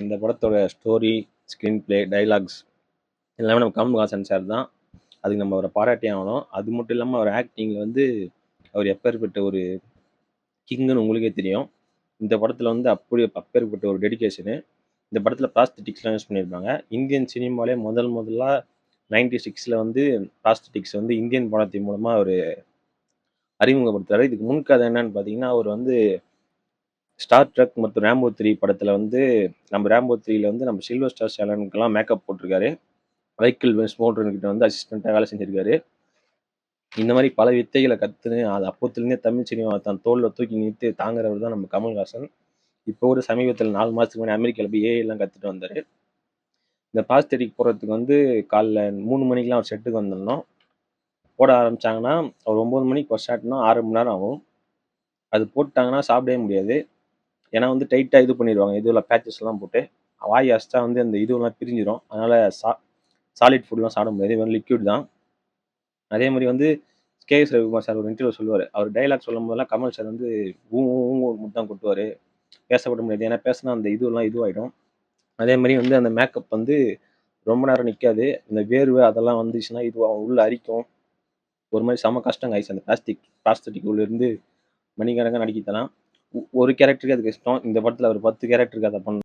இந்த படத்தோட story, screen play, dialogues எல்லாமே நம்ம கமல்ஹாசன் சார் தான். அதுக்கு நம்ம அவரை பாராட்டியே ஆகணும். அது மட்டும் இல்லாமல் அவர் ஆக்டிங்கில் வந்து அவர் எப்பேற்பட்ட ஒரு கிங்குன்னு உங்களுக்கே தெரியும். இந்த படத்தில் வந்து அப்பேற்பட்ட ஒரு டெடிகேஷனு. இந்த படத்தில் ப்ராஸ்தட்டிக்ஸ்லாம் யூஸ் பண்ணியிருப்பாங்க. இந்தியன் சினிமாலே முதலாக 96ல் வந்து ப்ராஸ்தட்டிக்ஸ் வந்து இந்தியன் படத்தின் மூலமாக அவர் அறிமுகப்படுத்துறாரு. இதுக்கு முன் கதை என்னன்னு பார்த்தீங்கன்னா, அவர் வந்து ஸ்டார் ட்ரெக் மற்றும் ரேம்போ 3 படத்தில் வந்து நம்ம ரேம்போ 3ல வந்து நம்ம சில்வர் ஸ்டார் சேலனுக்கெல்லாம் மேக்கப் போட்டிருக்காரு. மைக்கேல் வெஸ்மோல்டர்கிட்ட வந்து அசிஸ்டண்ட்டாக வேலை செஞ்சிருக்காரு. இந்த மாதிரி பல வித்தைகளை கற்றுன்னு அது அப்போத்துலேருந்தே தமிழ் சினிமா தன் தோளில் தூக்கி நிறுத்தி தாங்குறவர் தான் நம்ம கமல்ஹாசன். இப்போ ஒரு சமீபத்தில் 4 மாதத்துக்கு முன்னாடி அமெரிக்காவில் போய் ஏஐலாம் கற்றுட்டு வந்தார். இந்த ப்ராஸ்தட்டிக் போடுறதுக்கு வந்து காலைல 3 மணிக்கெலாம் அவர் செட்டுக்கு வந்துடணும். போட ஆரம்பித்தாங்கன்னா ஒரு 9 மணிக்கு ஒரு ஷாட்னா 6 மணி நேரம் ஆகும். அது போட்டாங்கன்னா சாப்பிடவே முடியாது. ஏன்னா வந்து டைட்டாக இது பண்ணிடுவாங்க. இதுல பேச்சஸ்லாம் போட்டு வாய் அரைச்சா வந்து அந்த இதுவெல்லாம் பிரிஞ்சிடும். அதனால சாலிட் ஃபுட்லாம் சாப்பிட முடியாது. வெறும் லிக்விட் தான். அதே மாதிரி வந்து கேஎஸ் ரவிக்குமார் சார் ஒரு இன்டர்வியூ சொல்லுவார். அவர் டைலாக் சொல்லும் போதெல்லாம் கமல் சார் வந்து மட்டும் தான் கொட்டுவார். பேசப்பட முடியாது. ஏன்னா பேசினா அந்த இதுவெல்லாம் இதுவாகிடும். அதே மாதிரி வந்து அந்த மேக்கப் வந்து ரொம்ப நேரம் நிற்காது. இந்த வேர்வை அதெல்லாம் வந்துச்சுன்னா இது உள்ள அரிக்கும். ஒரு மாதிரி செம கஷ்டம் ஆயிடுச்சு அந்த ப்ராஸ்தட்டிக் உள்ளேருந்து மணிக்கணக்காக நடிக்கத்தலாம். ஒரு கேரக்டருக்கு அதுக்கு இஷ்டம். இந்த படத்தில் அவர் 10 கேரக்டருக்கு அதை பண்ணணும்.